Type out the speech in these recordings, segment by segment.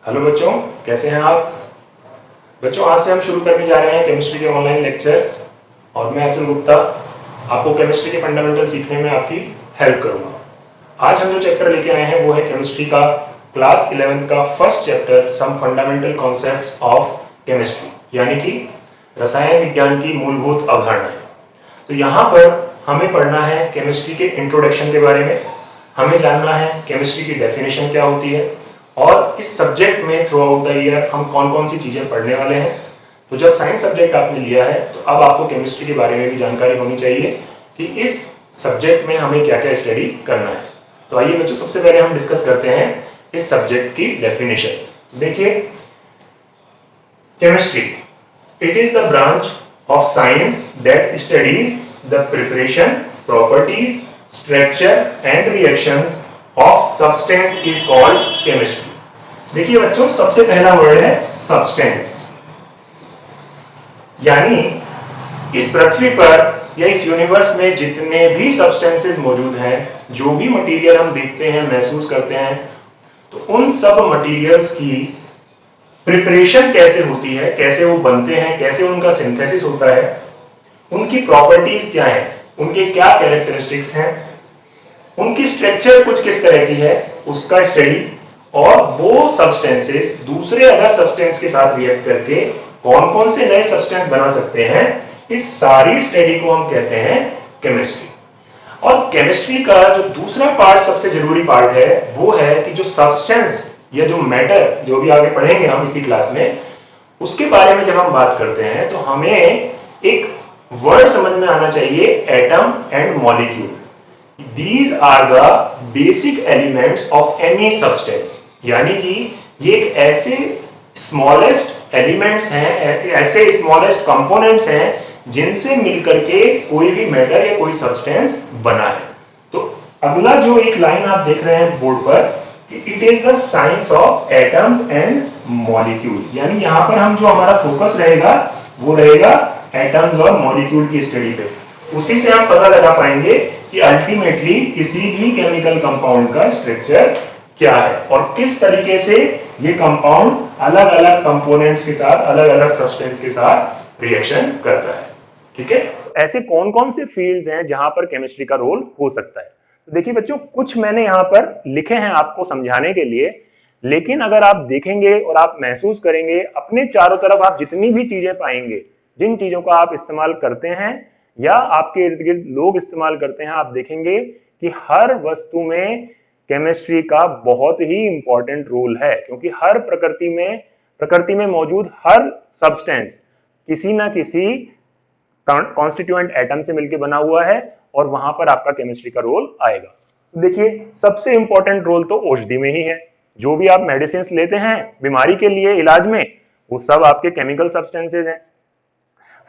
Hello बच्चों, कैसे हैं आप? बच्चों, आज से हम शुरू करने जा रहे हैं केमिस्ट्री के ऑनलाइन लेक्चर्स और मैं अतुल गुप्ता आपको केमिस्ट्री के फंडामेंटल सीखने में आपकी हेल्प करूंगा। आज हम जो चैप्टर लेके आए हैं वो है केमिस्ट्री का क्लास 11th का first chapter, some fundamental concepts of chemistry, यानी कि रसायन विज्ञान की मूलभूत अवधारणाएं। तो यहाँ पर हमें पढ़ना है केमिस्ट्री के इंट्रोडक्शन के बारे में, हमें जानना है केमिस्ट्री की डेफिनेशन क्या होती है और इस सब्जेक्ट में थ्रू आउट द ईयर हम कौन कौन सी चीज़ें पढ़ने वाले हैं। तो जब साइंस सब्जेक्ट आपने लिया है तो अब आपको केमिस्ट्री के बारे में भी जानकारी होनी चाहिए कि इस सब्जेक्ट में हमें क्या क्या स्टडी करना है। तो आइए बच्चों, सबसे पहले हम डिस्कस करते हैं इस सब्जेक्ट की डेफिनेशन। देखिए, chemistry it is the branch of science that studies the preparation, properties, structure and reactions of substance is called chemistry. देखिए बच्चों, सबसे पहला वर्ड है सब्सटेंस, यानी इस पृथ्वी पर या इस यूनिवर्स में जितने भी सब्सटेंसेस मौजूद हैं, जो भी मटेरियल हम देखते हैं, महसूस करते हैं, तो उन सब मटेरियल्स की प्रिपरेशन कैसे होती है, कैसे वो बनते हैं, कैसे उनका सिंथेसिस होता है, उनकी प्रॉपर्टीज क्या है, उनके क्या कैरेक्टरिस्टिक्स हैं, उनकी स्ट्रक्चर कुछ किस तरह की है, उसका स्टडी, और वो सब्सटेंसेस दूसरे अदर सब्सटेंस के साथ रिएक्ट करके कौन कौन से नए सब्सटेंस बना सकते हैं, इस सारी स्टडी को हम कहते हैं केमिस्ट्री। और केमिस्ट्री का जो दूसरा पार्ट, सबसे जरूरी पार्ट है, वो है कि जो सब्सटेंस या जो मैटर, जो भी आगे पढ़ेंगे हम इसी क्लास में, उसके बारे में जब हम बात करते हैं तो हमें एक वर्ड समझ में आना चाहिए, atom and molecule. These are the basic elements of any substance, यानी कि ये एक ऐसे स्मॉलेस्ट एलिमेंट्स हैं, ऐसे स्मॉलेस्ट कंपोनेंट्स हैं जिनसे मिलकर के कोई भी मैटर या कोई सब्सटेंस बना है। तो अगला जो एक लाइन आप देख रहे हैं बोर्ड पर, it is the science of atoms and molecule, यानी यहां पर हम जो हमारा फोकस रहेगा वो रहेगा एटम्स और मॉलिक्यूल की स्टडी पे। उसी से हम पता लगा पाएंगे कि अल्टीमेटली किसी भी केमिकल कंपाउंड का स्ट्रक्चर क्या है और किस तरीके से ये कंपाउंड अलग अलग कंपोनेंट्स के साथ, अलग अलग सब्सटेंस के साथ रिएक्शन करता है। ठीक है, ऐसे कौन कौन से फील्ड्स हैं जहां पर केमिस्ट्री का रोल हो सकता है। तो देखिए बच्चों, कुछ मैंने यहां पर लिखे हैं आपको समझाने के लिए, लेकिन अगर आप देखेंगे और आप महसूस करेंगे, अपने चारों तरफ आप जितनी भी चीजें पाएंगे, जिन चीजों का आप इस्तेमाल करते हैं या आपके इर्द गिर्द लोग इस्तेमाल करते हैं, आप देखेंगे कि हर वस्तु में केमिस्ट्री का बहुत ही इंपॉर्टेंट रोल है, क्योंकि हर प्रकृति में मौजूद हर सब्सटेंस किसी ना किसी कॉन्स्टिट्यूएंट एटम से मिलकर बना हुआ है और वहां पर आपका केमिस्ट्री का रोल आएगा। तो देखिए, सबसे इंपॉर्टेंट रोल तो औषधि में ही है। जो भी आप मेडिसिन लेते हैं बीमारी के लिए, इलाज में, वो सब आपके केमिकल सब्सटेंसेज हैं।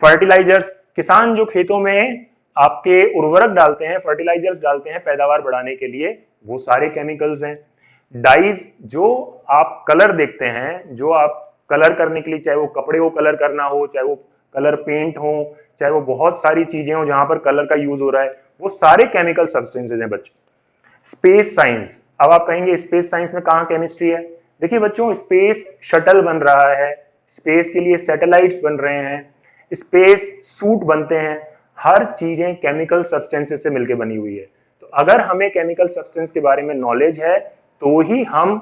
फर्टिलाइजर्स, किसान जो खेतों में आपके उर्वरक डालते हैं, फर्टिलाइजर्स डालते हैं पैदावार बढ़ाने के लिए, वो सारे केमिकल्स हैं। डाइज, जो आप कलर देखते हैं, जो आप कलर करने के लिए, चाहे वो कपड़े को कलर करना हो, चाहे वो कलर पेंट हो, चाहे वो बहुत सारी चीजें हो जहां पर कलर का यूज हो रहा है, वो सारे केमिकल सब्सटेंसेज हैं बच्चों। स्पेस साइंस, अब आप कहेंगे स्पेस साइंस में कहां केमिस्ट्री है। देखिए बच्चों, स्पेस शटल बन रहा है, स्पेस के लिए सैटेलाइट्स बन रहे हैं, स्पेस सूट बनते हैं, हर चीजें केमिकल सब्सटेंसेस से मिलकर बनी हुई है। तो अगर हमें केमिकल सब्सटेंस के बारे में नॉलेज है तो ही हम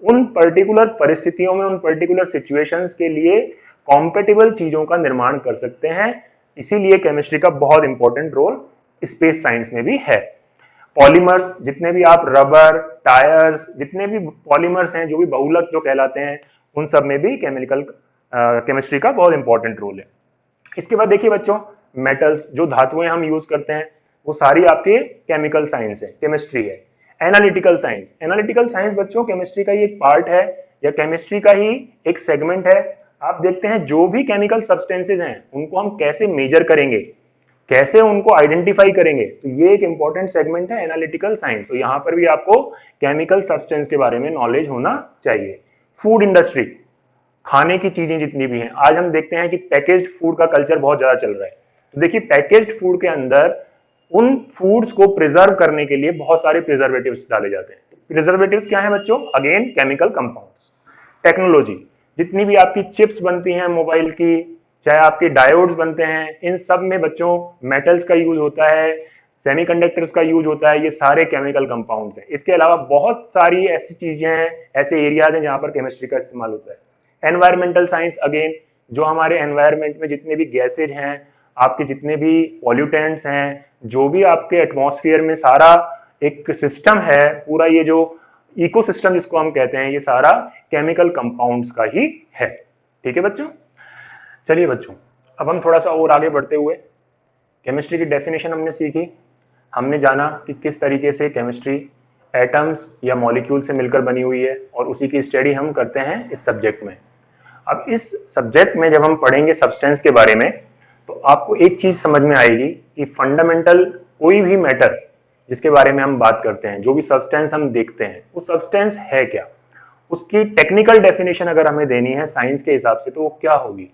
उन पर्टिकुलर परिस्थितियों में, उन पर्टिकुलर सिचुएशंस के लिए कॉम्पेटिबल चीजों का निर्माण कर सकते हैं। इसीलिए केमिस्ट्री का बहुत इंपॉर्टेंट रोल स्पेस साइंस में भी है। पॉलीमर्स, जितने भी आप रबर, टायर्स, जितने भी पॉलीमर्स हैं, जो भी बहुलक जो कहलाते हैं, उन सब में भी केमिस्ट्री का बहुत इंपॉर्टेंट रोल है। इसके बाद देखिए बच्चों, मेटल्स, जो धातुएं हम यूज करते हैं, वो सारी आपके केमिकल साइंस है, केमिस्ट्री है। एनालिटिकल साइंस, एनालिटिकल साइंस बच्चों केमिस्ट्री का ही एक पार्ट है या केमिस्ट्री का ही एक सेगमेंट है। आप देखते हैं जो भी केमिकल सब्सटेंसेज हैं उनको हम कैसे मेजर करेंगे, कैसे उनको आइडेंटिफाई करेंगे, तो ये एक इंपॉर्टेंट सेगमेंट है एनालिटिकल साइंस। तो यहां पर भी आपको केमिकल सब्सटेंस के बारे में नॉलेज होना चाहिए। फूड इंडस्ट्री, खाने की चीजें जितनी भी हैं, आज हम देखते हैं कि पैकेज्ड फूड का कल्चर बहुत ज्यादा चल रहा है। तो देखिए, पैकेज्ड फूड के अंदर उन फूड्स को प्रिजर्व करने के लिए बहुत सारे प्रिजर्वेटिव्स डाले जाते हैं। प्रिजर्वेटिव्स क्या है बच्चों? Again chemical compounds. टेक्नोलॉजी, जितनी भी आपकी चिप्स बनती हैं मोबाइल की, चाहे आपके डायोड्स बनते हैं, इन सब में बच्चों मेटल्स का यूज होता है, सेमीकंडक्टर्स का यूज होता है, ये सारे केमिकल कंपाउंड्स हैं। इसके अलावा बहुत सारी ऐसी चीजें हैं, ऐसे एरियाज हैं जहां पर केमिस्ट्री का इस्तेमाल होता है। एनवायरमेंटल साइंस, अगेन जो हमारे एनवायरमेंट में जितने भी गैसेज हैं, आपके जितने भी पॉल्यूटेंट्स हैं, जो भी आपके एटमॉस्फेयर में सारा एक सिस्टम है, पूरा ये जो इकोसिस्टम जिसको हम कहते हैं, ये सारा केमिकल कंपाउंड्स का ही है। ठीक है बच्चों, चलिए बच्चों अब हम थोड़ा सा और आगे बढ़ते हुए केमिस्ट्री की डेफिनेशन हमने सीखी, हमने जाना कि किस तरीके से केमिस्ट्री एटम्स या मॉलिक्यूल से मिलकर बनी हुई है, और उसी की स्टडी हम करते हैं इस सब्जेक्ट में। अब इस सब्जेक्ट में जब हम पढ़ेंगे सब्सटेंस के बारे में, तो आपको एक चीज समझ में आएगी कि फंडामेंटल कोई भी मैटर जिसके बारे में हम बात करते हैं, जो भी सब्सटेंस हम देखते हैं, वो सब्सटेंस है क्या, उसकी टेक्निकल डेफिनेशन अगर हमें देनी है साइंस के हिसाब से, तो वो क्या होगी।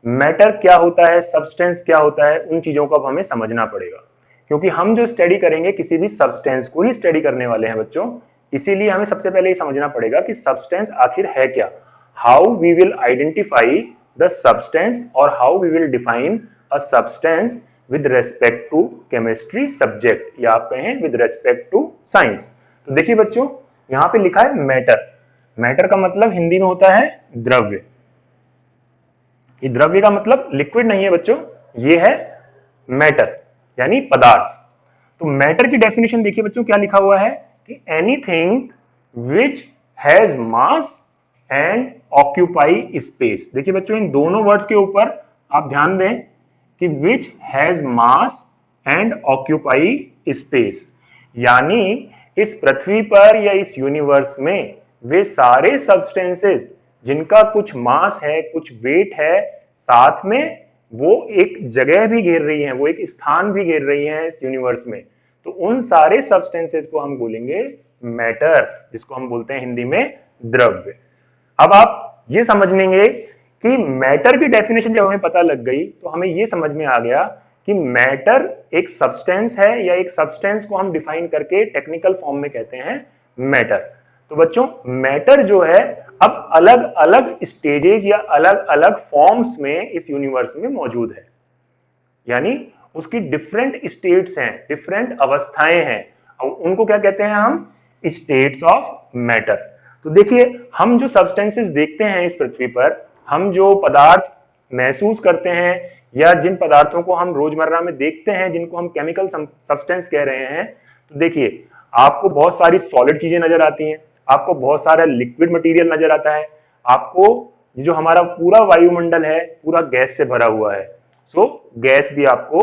मैटर क्या होता है, सब्सटेंस क्या होता है, उन चीजों को अब हमें समझना पड़ेगा, क्योंकि हम जो स्टडी करेंगे किसी भी सब्सटेंस को ही स्टडी करने वाले हैं बच्चों। इसीलिए हमें सबसे पहले ये समझना पड़ेगा कि सब्सटेंस आखिर है क्या, how we will identify the substance और how we will define a substance with respect to chemistry subject, या आप कहें विद रेस्पेक्ट टू साइंस। तो देखिए बच्चों, यहां पे लिखा है मैटर। मैटर का मतलब हिंदी में होता है द्रव्य। ये द्रव्य का मतलब लिक्विड नहीं है बच्चों, ये है मैटर यानी पदार्थ। तो मैटर की डेफिनेशन देखिए बच्चों, क्या लिखा हुआ है कि anything which has mass and occupy space. देखिए बच्चों, इन दोनों वर्ड्स के ऊपर आप ध्यान दें कि which has mass and occupy space, यानी इस पृथ्वी पर या इस यूनिवर्स में वे सारे सब्सटेंसेस जिनका कुछ मास है, कुछ वेट है, साथ में वो एक जगह भी घेर रही हैं, वो एक स्थान भी घेर रही हैं इस यूनिवर्स में, तो उन सारे सब्सटेंसेस को हम बोलेंगे मैटर, जिसको हम बोलते हैं हिंदी में द्रव्य। अब आप ये समझ लेंगे कि मैटर की डेफिनेशन जब हमें पता लग गई, तो हमें ये समझ में आ गया कि मैटर एक सब्सटेंस है, या एक सब्सटेंस को हम डिफाइन करके टेक्निकल फॉर्म में कहते हैं मैटर। तो बच्चों, मैटर जो है अब अलग अलग स्टेजेस या अलग अलग फॉर्म्स में इस यूनिवर्स में मौजूद है, यानी उसकी डिफरेंट स्टेट्स हैं, डिफरेंट अवस्थाएं हैं, और उनको क्या कहते हैं हम, स्टेट्स ऑफ मैटर। तो देखिए, हम जो सब्सटेंसेस देखते हैं इस पृथ्वी पर, हम जो पदार्थ महसूस करते हैं, या जिन पदार्थों को हम रोजमर्रा में देखते हैं, जिनको हम केमिकल सब्सटेंस कह रहे हैं, तो देखिए आपको बहुत सारी सॉलिड चीजें नजर आती हैं, आपको बहुत सारा लिक्विड मटेरियल नजर आता है, आपको जो हमारा पूरा वायुमंडल है पूरा गैस से भरा हुआ है। सो गैस भी आपको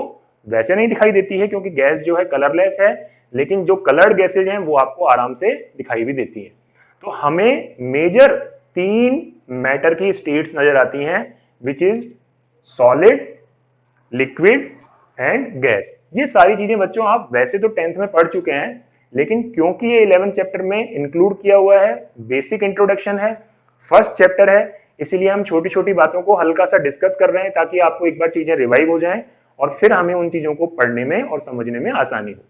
वैसे नहीं दिखाई देती है, क्योंकि गैस जो है कलरलेस है, लेकिन जो कलर्ड गैसेज हैं वो आपको आराम से दिखाई भी देती हैं। तो हमें मेजर 3 मैटर की स्टेट्स नजर आती हैं, which is solid, liquid and gas. ये सारी चीजें बच्चों आप वैसे तो 10th में पढ़ चुके हैं, लेकिन क्योंकि ये 11th चैप्टर में इंक्लूड किया हुआ है, बेसिक इंट्रोडक्शन है, फर्स्ट चैप्टर है, इसीलिए हम छोटी छोटी बातों को हल्का सा डिस्कस कर रहे हैं, ताकि आपको एक बार चीजें रिवाइव हो जाएं और फिर हमें उन चीजों को पढ़ने में और समझने में आसानी हो।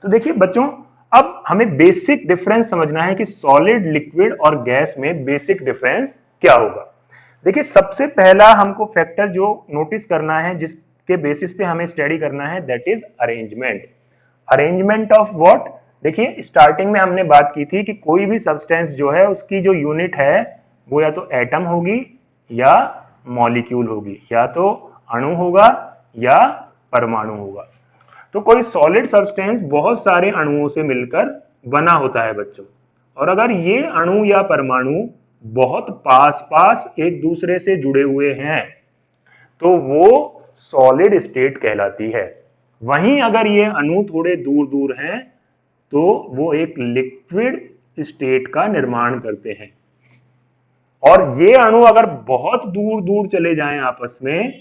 तो देखिए बच्चों, अब हमें बेसिक डिफरेंस समझना है कि सॉलिड, लिक्विड और गैस में बेसिक डिफरेंस क्या होगा। देखिए, सबसे पहला हमको फैक्टर जो नोटिस करना है, जिसके बेसिस पे हमें स्टडी करना है, that is arrangement. Arrangement of what? देखिए, स्टार्टिंग में हमने बात की थी कि कोई भी सब्सटेंस जो है उसकी जो यूनिट है वो या तो एटम होगी या मॉलिक्यूल होगी, या तो अणु होगा या परमाणु होगा। तो कोई सॉलिड सब्सटेंस बहुत सारे अणुओं से मिलकर बना होता है बच्चों, और अगर ये अणु या परमाणु बहुत पास पास एक दूसरे से जुड़े हुए हैं तो वो सॉलिड स्टेट कहलाती है। वहीं अगर ये अणु थोड़े दूर दूर हैं तो वो एक लिक्विड स्टेट का निर्माण करते हैं। और ये अणु अगर बहुत दूर दूर चले जाएं आपस में,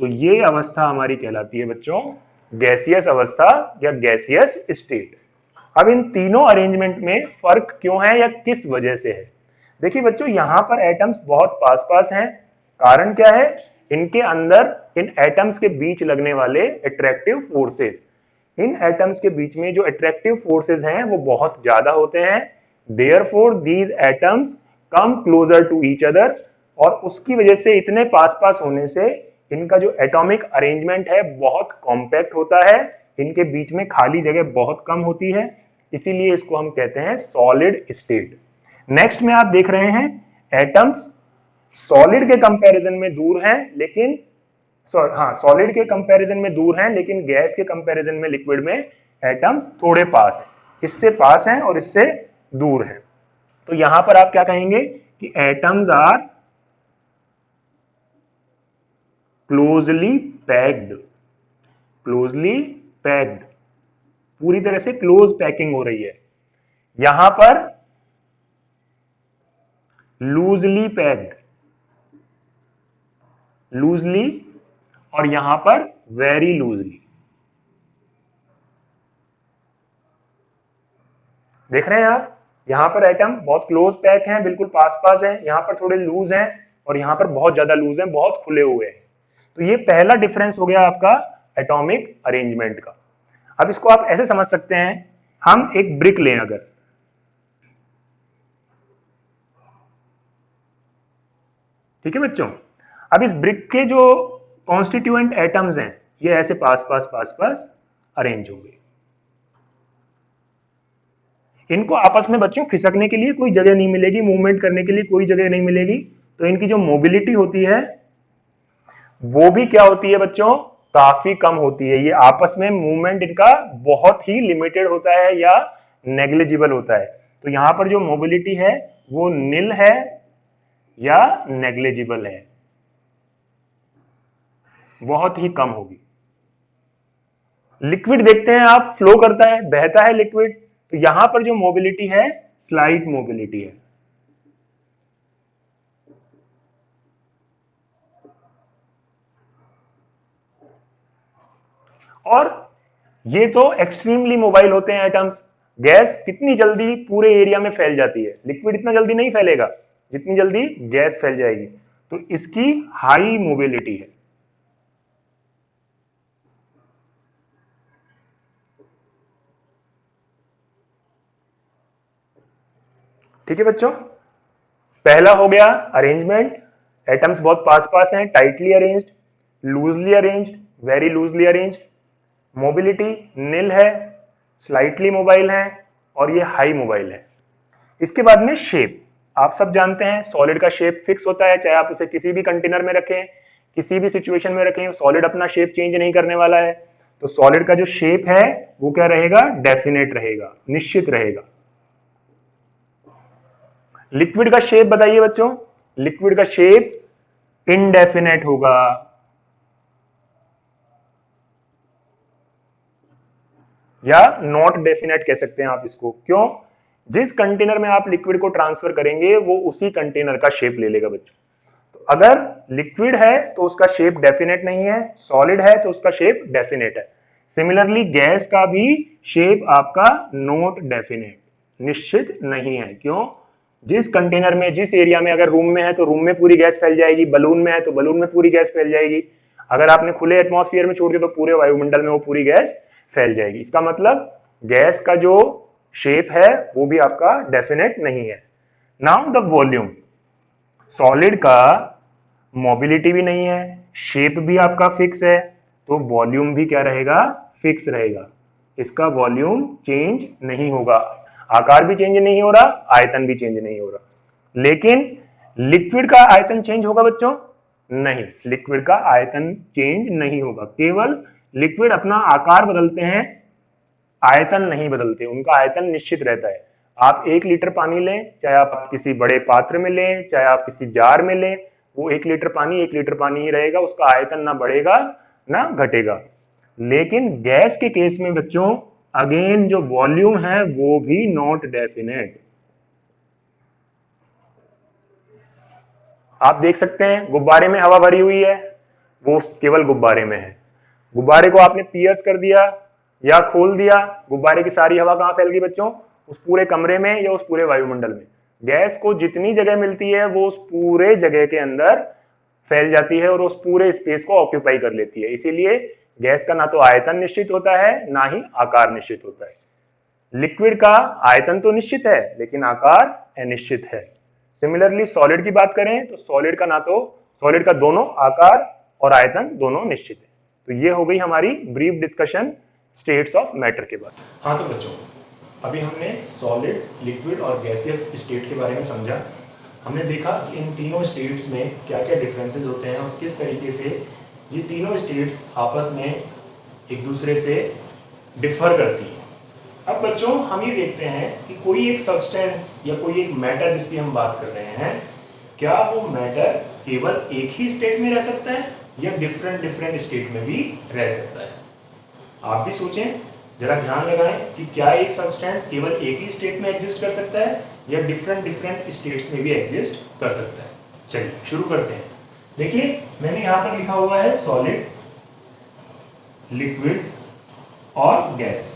तो ये अवस्था हमारी कहलाती है बच्चों गैसियस अवस्था या गैसियस स्टेट। अब इन तीनों अरेंजमेंट में फर्क क्यों है या किस वजह से है? देखिए बच्चों, यहां पर एटम्स बहुत पास पास हैं। कारण क्या है? इनके अंदर इन एटम्स के बीच लगने वाले अट्रैक्टिव फोर्सेस, इन एटम्स के बीच में जो अट्रैक्टिव फोर्सेस हैं वो बहुत ज्यादा होते हैं। Therefore these atoms come closer to each other, और उसकी वजह से इतने पास पास होने से इनका जो एटॉमिक अरेंजमेंट है बहुत कॉम्पैक्ट होता है, इनके बीच में खाली जगह बहुत कम होती है, इसीलिए इसको हम कहते हैं सॉलिड स्टेट। नेक्स्ट में आप देख रहे हैं एटम्स सॉलिड के कंपैरिजन में दूर हैं, लेकिन सॉलिड के कंपैरिजन में दूर हैं, लेकिन गैस के कंपैरिजन में लिक्विड में एटम्स थोड़े पास हैं, इससे पास हैं और इससे दूर हैं। तो यहां पर आप क्या कहेंगे कि atoms are closely packed, closely packed, पूरी तरह से क्लोज पैकिंग हो रही है। यहां पर लूजली पैक्ड, लूजली, और यहां पर वेरी लूजली। देख रहे हैं आप, यहां पर एटम बहुत क्लोज पैक हैं, बिल्कुल पास पास हैं, यहां पर थोड़े लूज हैं और यहां पर बहुत ज्यादा लूज हैं, बहुत खुले हुए हैं। तो ये पहला डिफरेंस हो गया आपका एटॉमिक अरेंजमेंट का। अब इसको आप ऐसे समझ सकते हैं, हम एक ब्रिक लें अगर, ठीक है बच्चों, अब इस ब्रिक के जो कॉन्स्टिट्यूएंट एटम्स हैं ये ऐसे पास पास पास पास अरेंज होंगे। इनको आपस में बच्चों खिसकने के लिए कोई जगह नहीं मिलेगी, मूवमेंट करने के लिए कोई जगह नहीं मिलेगी, तो इनकी जो मोबिलिटी होती है वो भी क्या होती है बच्चों, काफी कम होती है। ये आपस में मूवमेंट इनका बहुत ही लिमिटेड होता है या नेग्लिजिबल होता है। तो यहां पर जो मोबिलिटी है वो निल है या नेग्लिजिबल है, बहुत ही कम होगी। लिक्विड देखते हैं आप, फ्लो करता है, बहता है लिक्विड, तो यहां पर जो मोबिलिटी है स्लाइट मोबिलिटी है। और ये तो एक्सट्रीमली मोबाइल होते हैं एटम्स। गैस कितनी जल्दी पूरे एरिया में फैल जाती है, लिक्विड इतना जल्दी नहीं फैलेगा जितनी जल्दी गैस फैल जाएगी, तो इसकी हाई मोबिलिटी है। ठीक है बच्चों, पहला हो गया अरेंजमेंट, एटम्स बहुत पास पास हैं, tightly arranged, loosely arranged, very loosely arranged, mobility nil है, स्लाइटली मोबाइल है, और ये हाई मोबाइल है। इसके बाद में शेप, आप सब जानते हैं सॉलिड का शेप फिक्स होता है, चाहे आप उसे किसी भी कंटेनर में रखें, किसी भी सिचुएशन में रखें, सॉलिड अपना शेप चेंज नहीं करने वाला है। तो सॉलिड का जो शेप है वो क्या रहेगा, डेफिनेट रहेगा, निश्चित रहेगा। लिक्विड का शेप बताइए बच्चों, लिक्विड का शेप इनडेफिनेट होगा, या नॉट डेफिनेट कह सकते हैं आप इसको। क्यों, जिस कंटेनर में आप लिक्विड को ट्रांसफर करेंगे वो उसी कंटेनर का शेप ले लेगा बच्चों। तो अगर लिक्विड है तो उसका शेप डेफिनेट नहीं है, सॉलिड है तो उसका शेप डेफिनेट है। सिमिलरली गैस का भी शेप आपका नॉट डेफिनेट, निश्चित नहीं है। क्यों, जिस कंटेनर में, जिस एरिया में, अगर रूम में है तो रूम में पूरी गैस फैल जाएगी, बलून में है तो बलून में पूरी गैस फैल जाएगी, अगर आपने खुले एटमॉस्फेयर में छोड़ दिया तो पूरे वायुमंडल में वो पूरी गैस फैल जाएगी। इसका मतलब गैस का जो शेप है वो भी आपका डेफिनेट नहीं है। नाउ द वॉल्यूम, सॉलिड का मोबिलिटी भी नहीं है, शेप भी आपका फिक्स है, तो वॉल्यूम भी क्या रहेगा, फिक्स रहेगा। इसका वॉल्यूम चेंज नहीं होगा, आकार भी चेंज नहीं हो रहा, आयतन भी चेंज नहीं हो रहा। लेकिन लिक्विड का आयतन चेंज होगा बच्चों, नहीं, लिक्विड का आयतन चेंज नहीं होगा, केवल लिक्विड अपना आकार बदलते हैं, आयतन नहीं बदलते, उनका आयतन निश्चित रहता है। आप 1 लीटर पानी लें, चाहे आप किसी बड़े पात्र में लें, चाहे आप किसी जार में लें, वो 1 लीटर पानी 1 लीटर पानी ही रहेगा, उसका आयतन ना बढ़ेगा ना घटेगा। लेकिन गैस के केस में बच्चों अगेन जो वॉल्यूम है वो भी नॉट डेफिनेट। आप देख सकते हैं गुब्बारे में हवा भरी हुई है, वो केवल गुब्बारे में है। गुब्बारे को आपने पियर्स कर दिया या खोल दिया, गुब्बारे की सारी हवा कहां फैल गई बच्चों, उस पूरे कमरे में या उस पूरे वायुमंडल में। गैस को जितनी जगह मिलती है वो उस पूरे जगह के अंदर फैल जाती है और उस पूरे स्पेस को ऑक्यूपाई कर लेती है। इसीलिए गैस का ना तो आयतन निश्चित होता है ना ही आकार निश्चित होता है। लिक्विड का आयतन तो निश्चित है लेकिन आकार अनिश्चित है। सिमिलरली सॉलिड की बात करें तो सॉलिड का दोनों आकार और आयतन दोनों निश्चित है। तो ये हो गई हमारी brief discussion states of matter के बारे में। हाँ तो बच्चों, अभी हमने सॉलिड, लिक्विड और गैसियस स्टेट के बारे में समझा। हमने देखा कि इन तीनों स्टेट्स में क्या क्या डिफरेंसेस होते हैं और किस तरीके से ये तीनों स्टेट्स आपस में एक दूसरे से डिफर करती हैं। अब बच्चों हम ये देखते हैं कि कोई एक सब्सटेंस या कोई एक मैटर जिसकी हम बात कर रहे हैं, क्या वो मैटर केवल एक ही स्टेट में रह सकता है या डिफरेंट स्टेट में भी रह सकता है? आप भी सोचें, जरा ध्यान लगाएं कि क्या एक सब्सटेंस केवल एक ही स्टेट में एग्जिस्ट कर सकता है या डिफरेंट स्टेट्स में भी एग्जिस्ट कर सकता है। चलिए शुरू करते हैं। देखिए मैंने यहां पर लिखा हुआ है सॉलिड, लिक्विड और गैस।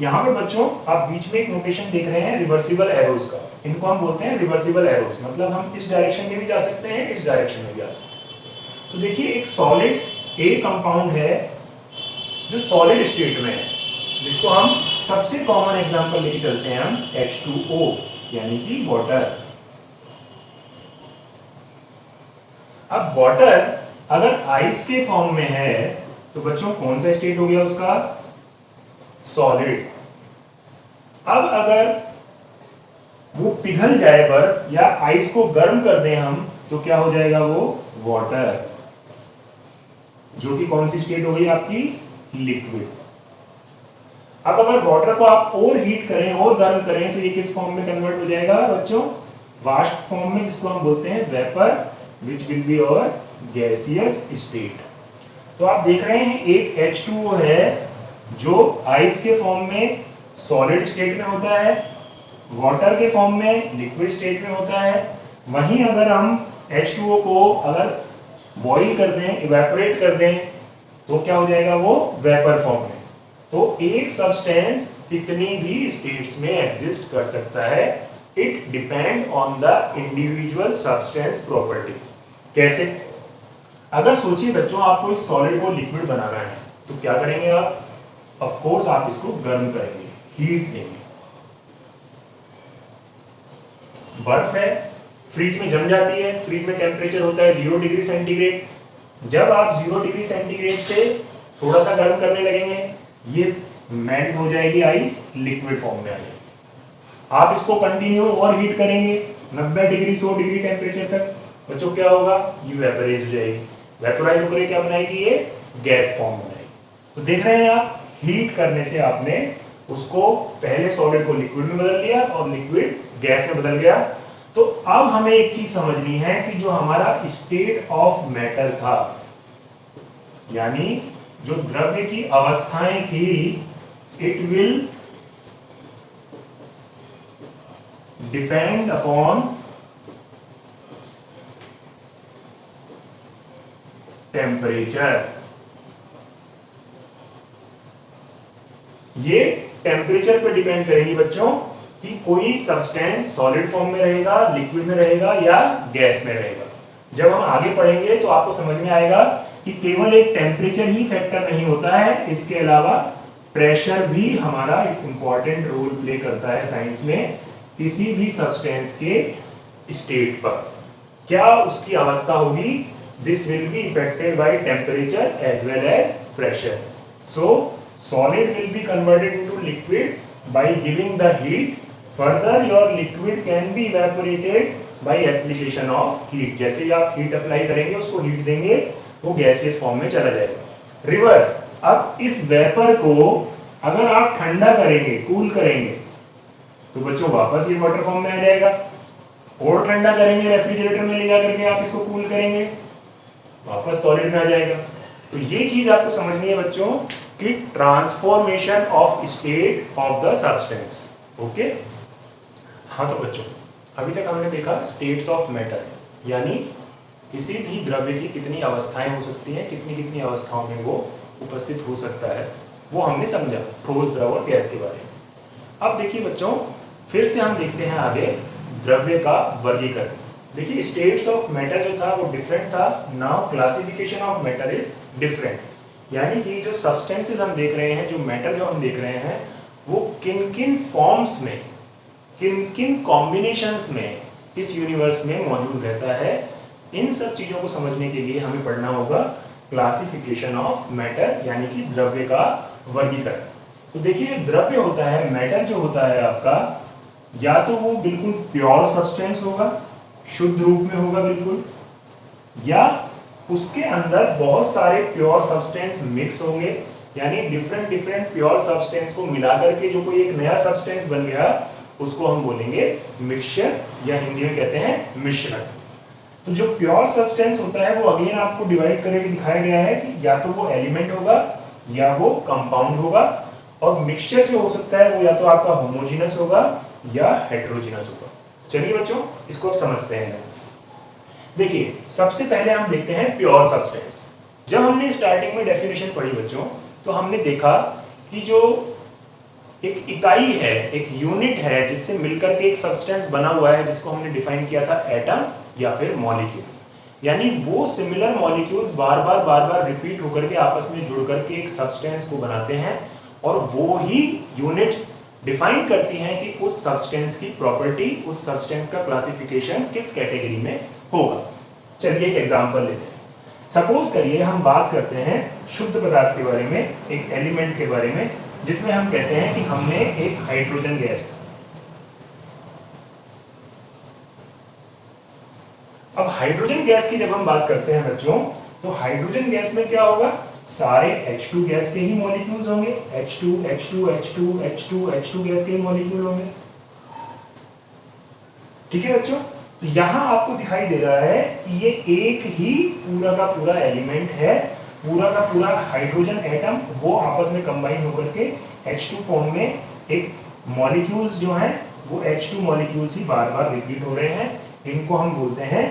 यहां पर बच्चों आप बीच में एक नोटेशन देख रहे हैं रिवर्सिबल एरोज का, इनको हम बोलते हैं रिवर्सिबल एरोज, मतलब हम इस डायरेक्शन में भी जा सकते हैं, इस डायरेक्शन में भी जा सकते हैं। तो देखिए एक सॉलिड एक कंपाउंड है जो सॉलिड स्टेट में है, जिसको हम सबसे कॉमन एग्जांपल लेके चलते हैं हम H2O यानी कि वाटर। अब वाटर अगर आइस के फॉर्म में है तो बच्चों कौन सा स्टेट हो गया उसका? सॉलिड। अब अगर वो पिघल जाए बर्फ या आइस को गर्म कर दें हम तो क्या हो जाएगा? वो वाटर, जो कि कौन सी स्टेट हो गई आपकी? लिक्विड। अब अगर वाटर को आप और हीट करें और गर्म करें तो ये किस फॉर्म में कन्वर्ट हो जाएगा बच्चों? वाष्प फॉर्म में, जिसको हम बोलते हैं वेपर, विच विल बी और गैसियस स्टेट। तो आप देख रहे हैं एक H2O है जो आइस के फॉर्म में सॉलिड स्टेट में होता है, वाटर के फॉर्म में लिक्विड स्टेट में होता है। वहीं अगर हम H2O को अगर बॉईल कर दें, इवेपोरेट कर दें तो क्या हो जाएगा? वो वेपर फॉर्म में। तो एक सब्सटेंस कितनी भी स्टेट्स में एग्जिस्ट कर सकता है, it depend on the individual substance property. कैसे? अगर सोचिए बच्चों आपको इस सॉलिड को लिक्विड बनाना है तो क्या करेंगे आप? ऑफ कोर्स आप इसको गर्म करेंगे, हीट देंगे। बर्फ है, फ्रिज में जम जाती है, फ्रिज में टेम्परेचर होता है 0 डिग्री सेंटीग्रेड। जब आप 0 डिग्री सेंटीग्रेड से थोड़ा सा गर्म करने लगेंगे, ये मेल्ट हो जाएगी आइस, लिक्विड फॉर्म में आ जाएगी। आप इसको कंटिन्यू और हीट करेंगे 90 डिग्री 100 डिग्री टेम्परेचर तक, बच्चों क्या होगा? ये वेपराइज हो जाएगी। वेपराइज होकर क्या बनाएगी? ये गैस फॉर्म बनाएगी। तो देख रहे हैं आप, हीट करने से आपने उसको पहले सॉलिड को लिक्विड में बदल दिया और लिक्विड गैस में बदल गया। तो अब हमें एक चीज समझनी है कि जो हमारा स्टेट ऑफ मैटर था, यानी जो द्रव्य की अवस्थाएं थी, it will depend upon temperature. ये टेम्परेचर पर डिपेंड करेगी बच्चों कि कोई सब्सटेंस सॉलिड फॉर्म में रहेगा, लिक्विड में रहेगा या गैस में रहेगा। जब हम आगे पढ़ेंगे तो आपको समझ में आएगा कि केवल एक टेम्परेचर ही फैक्टर नहीं होता है, इसके अलावा प्रेशर भी हमारा एक इंपॉर्टेंट रोल प्ले करता है साइंस में। किसी भी सब्सटेंस के स्टेट पर क्या उसकी अवस्था होगी, this will be affected by temperature as well as pressure. So solid will be converted into liquid by giving the heat. Further your liquid can be evaporated by application of heat. जैसे ही आप heat apply करेंगे, उसको heat देंगे, वो gaseous form में चला जाएगा। Reverse, अब इस वेपर को अगर आप ठंडा करेंगे, कूल करेंगे, तो बच्चों वापस ये वाटर फॉर्म में आ जाएगा। और ठंडा करेंगे, रेफ्रिजरेटर में ले जाकर के आप इसको कूल करेंगे, वापस सॉलिड में आ जाएगा। तो ये चीज आपको समझनी है बच्चों कि transformation of state of the substance. Okay, हाँ तो बच्चों अभी तक हमने देखा स्टेट्स ऑफ मैटर, यानी किसी भी द्रव्य की कितनी अवस्थाएं हो सकती हैं, कितनी कितनी अवस्थाओं में वो उपस्थित हो सकता है, वो हमने समझा ठोस, द्रव और गैस के बारे में। अब देखिए बच्चों, फिर से हम देखते हैं आगे द्रव्य का वर्गीकरण। देखिए स्टेट्स ऑफ मैटर जो था वो डिफरेंट था, now classification of matter is different. यानी कि जो सब्सटेंसेस हम देख रहे हैं, जो मैटर जो हम देख रहे हैं, वो किन किन फॉर्म्स में, किन किन कॉम्बिनेशंस में इस यूनिवर्स में मौजूद रहता है। इन सब चीजों को समझने के लिए हमें पढ़ना होगा क्लासिफिकेशन ऑफ मैटर, यानी कि द्रव्य का वर्गीकरण। तो देखिए, द्रव्य होता है, मैटर जो होता है आपका, या तो वो बिल्कुल प्योर सब्सटेंस होगा, शुद्ध रूप में होगा बिल्कुल, या उसके अंदर बहुत सारे प्योर सब्सटेंस मिक्स होंगे, यानी डिफरेंट डिफरेंट प्योर सब्सटेंस को मिला करके जो कोई एक नया सब्सटेंस बन गया, उसको हम बोलेंगे मिक्सचर, या हिंदी में कहते हैं मिश्रण। तो जो प्योर सब्सटेंस होता है वो अगेन आपको डिवाइड करके दिखाया गया है कि या तो वो एलिमेंट होगा या वो कंपाउंड होगा, और मिक्सचर जो हो सकता है वो या तो आपका होमोजेनस होगा या हेटेरोजेनस होगा। चलिए बच्चों, इसको अब समझते हैं। देखिए, सबसे पहले हम देखते हैं प्योर सब्सटेंस। जब हमने स्टार्टिंग में डेफिनेशन पढ़ी बच्चों, तो हमने देखा कि जो एक इकाई है, एक यूनिट है जिससे मिलकर के एक सब्सटेंस बना हुआ है, जिसको हमने डिफाइन किया था एटम या फिर मॉलिक्यूल, यानी वो सिमिलर मॉलिक्यूल्स बार बार रिपीट होकर के आपस में जुड़ करके एक सब्सटेंस को बनाते हैं, और वो ही यूनिट्स डिफाइन करती हैं कि उस सब्सटेंस की प्रॉपर्टी, उस सब्सटेंस का क्लासिफिकेशन किस कैटेगरी में होगा। चलिए एक एग्जांपल लेते हैं। सपोज करिए हम बात करते हैं शुद्ध पदार्थ के बारे में, एक एलिमेंट के बारे में, जिसमें हम कहते हैं कि हमने एक हाइड्रोजन गैस। अब हाइड्रोजन गैस की जब हम बात करते हैं बच्चों, तो हाइड्रोजन गैस में क्या होगा, सारे H2 गैस के ही मॉलिक्यूल्स होंगे, H2 H2 H2 H2 H2 gas के ही मॉलिक्यूल होंगे। ठीक है बच्चों, तो यहां आपको दिखाई दे रहा है कि ये एक ही पूरा का पूरा एलिमेंट है, पूरा का पूरा हाइड्रोजन एटम, वो आपस में कंबाइन होकर के H2 फॉर्म में एक मॉलिक्यूल्स जो हैं वो H2 मॉलिक्यूल्स ही बार बार रिपीट हो रहे हैं। इनको हम बोलते हैं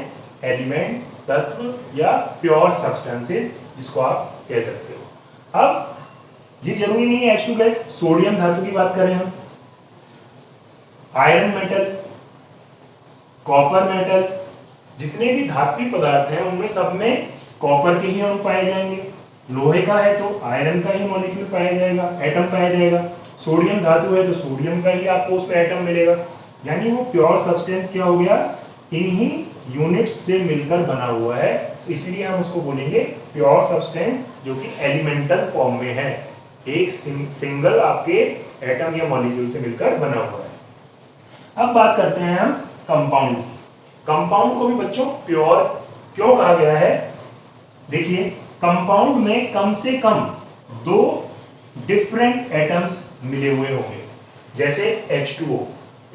एलिमेंट, तत्व या प्योर सब्सटेंसेस, जिसको आप कह सकते हो। अब ये जरूरी नहीं है H2 गैस, सोडियम धातु की बात करें हम, आयरन मेटल, कॉपर मेटल, जितने भी धात्विक पदार्थ हैं उनमें सब में कॉपर के ही अणु पाए जाएंगे। लोहे का है तो आयरन का ही मॉलिक्यूल पाया जाएगा, एटम पाया जाएगा। सोडियम धातु है तो सोडियम का ही आपको उसमें एटम मिलेगा। यानी वो प्योर सब्सटेंस क्या हो गया, इन्हीं यूनिट्स से मिलकर बना हुआ है, इसलिए हम उसको बोलेंगे प्योर सब्सटेंस, जो कि एलिमेंटल फॉर्म में है, एक सिंगल आपके एटम या मॉलिक्यूल से मिलकर बना हुआ है। अब बात करते हैं हम कंपाउंड की। कंपाउंड को भी बच्चों प्योर क्यों कहा गया है? देखिए, कंपाउंड में कम से कम 2 डिफरेंट एटम्स मिले हुए होंगे। जैसे H2O,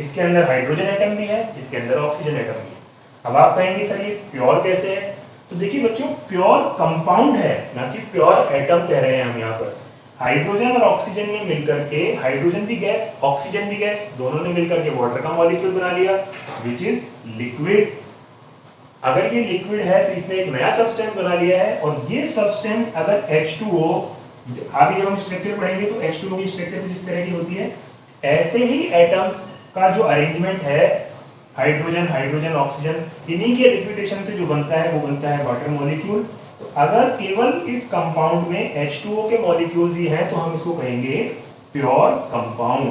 इसके अंदर हाइड्रोजन एटम भी है, इसके अंदर ऑक्सीजन एटम भी है। अब आप कहेंगे सर ये प्योर कैसे है? तो देखिए बच्चों, प्योर कंपाउंड है, ना कि प्योर एटम कह रहे हैं हम यहाँ पर। हाइड्रोजन और ऑक्सीजन ने मिलकर के, हाइड्रोजन भी गैस ऑक्सीजन भी गैस, दोनों ने मिलकर के वाटर का मॉलिक्यूल बना लिया, विच इज लिक्विड। अगर ये लिक्विड है तो इसने एक नया सब्सटेंस बना लिया है, और ये सब्सटेंस अगर H2O, आगे जब हम स्ट्रक्चर पढ़ेंगे तो H2O की स्ट्रक्चर कुछ इस तरह की होती है। ऐसे ही एटम्स का जो अरेंजमेंट है, हाइड्रोजन हाइड्रोजन ऑक्सीजन, इन्हीं के रिपीटेशन से जो बनता है वो बनता है वाटर मॉलिक्यूल। तो अगर केवल इस कंपाउंड में H2O के मॉलिक्यूल्स ही हैं तो हम इसको कहेंगे प्योर कंपाउंड।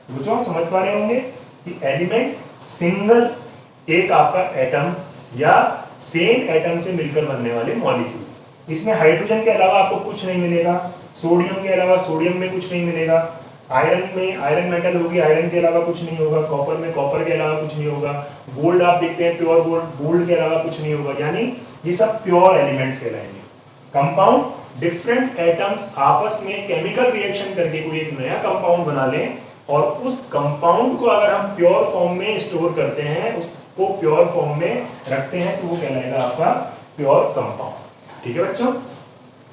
बच्चों आप समझ पा रहे होंगे कि एलिमेंट सिंगल, एक आपका एटम या सेम एटम से मिलकर बनने वाले मॉलिक्यूल। इसमें हाइड्रोजन के अलावा आपको कुछ नहीं मिलेगा, सोडियम के अलावा सोडियम में कुछ नहीं मिलेगा, आयरन में आयरन मेटल होगी, आयरन के अलावा कुछ नहीं होगा, कॉपर में कॉपर के अलावा कुछ नहीं होगा, गोल्ड आप देखते हैं प्योर गोल्ड, गोल्ड के अलावा कुछ नहीं होगा। यानी ये सब प्योर एलिमेंट्स कहलाएंगे। कंपाउंड डिफरेंट एटम्स आपस में केमिकल रिएक्शन करके कोई एक नया कंपाउंड बना लें, और उस कंपाउंड को अगर हम प्योर फॉर्म में स्टोर करते हैं, उसको प्योर फॉर्म में रखते हैं, तो वो कहलाएगा आपका प्योर कंपाउंड। ठीक है बच्चों,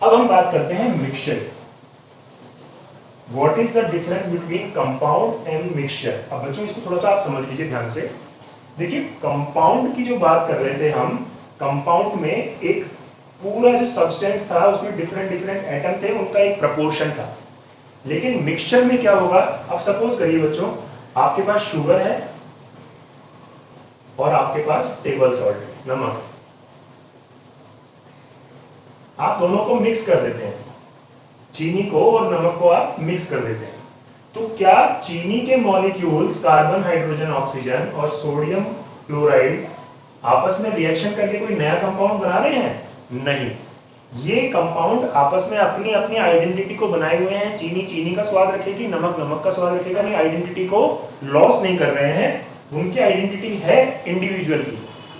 अब हम बात करते हैं mixture. What is the difference between compound and mixture? अब बच्चों इसको थोड़ा सा आप समझ लीजिए ध्यान से। देखिए, कंपाउंड की जो बात कर रहे थे हम, कंपाउंड में एक पूरा जो सब्सटेंस था उसमें डिफरेंट डिफरेंट एटम थे, उनका एक प्रपोर्शन था। लेकिन मिक्सचर में क्या होगा, अब सपोज करिए बच्चों, आपके पास शुगर है और आपके पास टेबल सॉल्ट, नमक। आप दोनों को मिक्स कर देते हैं, चीनी को और नमक को आप मिक्स कर देते हैं। तो क्या चीनी के मॉलिक्यूल्स कार्बन हाइड्रोजन ऑक्सीजन और सोडियम क्लोराइड आपस में रिएक्शन करके कोई नया कंपाउंड बना रहे हैं? नहीं, ये कंपाउंड आपस में अपनी अपनी आइडेंटिटी को बनाए हुए हैं। चीनी चीनी का स्वाद रखेगी, नमक नमक का स्वाद रखेगा, नहीं आइडेंटिटी को लॉस नहीं कर रहे हैं। उनकी आइडेंटिटी है इंडिविजुअल की,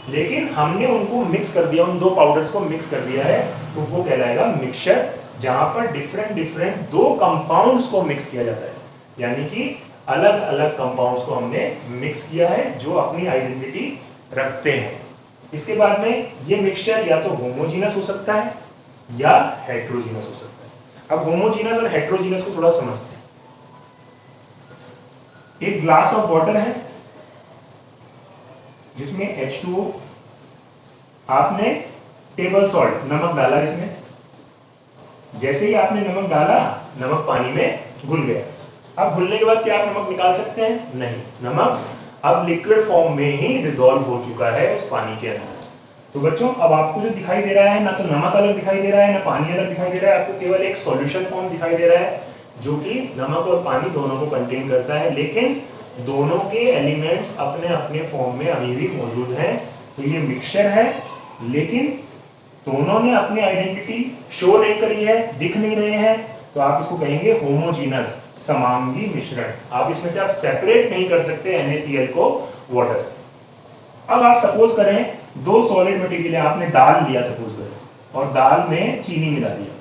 लेकिन हमने उनको मिक्स कर दिया, उन दो पाउडर्स को मिक्स कर दिया है, तो वो कहलाएगा मिक्सचर, जहां पर डिफरेंट डिफरेंट दो कंपाउंड्स को मिक्स किया जाता है। यानी कि अलग अलग कंपाउंड्स को हमने मिक्स किया है जो अपनी आइडेंटिटी रखते हैं। इसके बाद में ये मिक्सचर या तो होमोजीनस हो सकता है या हेट्रोजीनस हो सकता है। अब होमोजीनस और हेट्रोजीनस को थोड़ा समझते हैं। एक ग्लास ऑफ वाटर है जिसमें H2O, आपने टेबल सॉल्ट नमक डाला इसमें, जैसे ही आपने नमक डाला नमक पानी में घुल गया। अब घुलने के बाद क्या आप नमक निकाल सकते हैं? नहीं, नमक अब लिक्विड फॉर्म में ही डिसॉल्व हो चुका है उस पानी के अंदर। तो बच्चों अब आपको जो दिखाई दे रहा है, ना तो नमक अलग दिखाई दे रहा है ना पानी अलग दिखाई दे रहा है, आपको केवल एक सॉल्यूशन फॉर्म दिखाई दे रहा है जो कि नमक और पानी दोनों को कंटेन करता है, लेकिन दोनों के एलिमेंट्स अपने अपने फॉर्म में अभी भी मौजूद हैं। तो ये मिक्सचर है, लेकिन दोनों ने अपनी आइडेंटिटी शो नहीं करी है, दिख नहीं रहे हैं, तो आप इसको कहेंगे होमोजीनस, समांगी मिश्रण। आप इसमें से आप सेपरेट नहीं कर सकते NaCl को वाटर से। अब आप सपोज करें दो सॉलिड मटेरियल, आपने दाल लिया सपोज करें, और दाल में चीनी मिला दिया।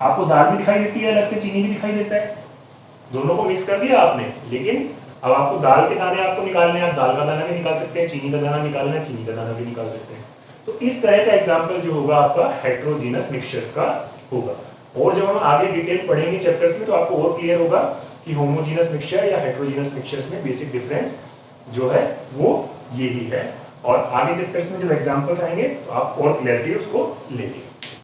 आपको दाल भी दिखाई देती है, अलग से चीनी भी दिखाई देता है, दोनों को मिक्स कर दिया आपने, लेकिन अब आपको दाल के दाने आपको निकालने हैं, आप दाल का दाना भी निकाल सकते हैं, चीनी का दाना निकालना है, चीनी का दाना भी निकाल सकते हैं। तो इस तरह का एग्जाम्पल जो होगा आपका हेट्रोजीनस मिक्सचर्स का होगा। और जब हम आगे डिटेल पढ़ेंगे चैप्टर्स में तो आपको और क्लियर होगा कि होमोजीनस मिक्सचर या हेट्रोजीनस मिक्सचर्स में बेसिक डिफरेंस जो है वो यही है। और आगे चैप्टर्स में जब एग्जांपल्स आएंगे तो आप और क्लैरिटी उसको लेंगे।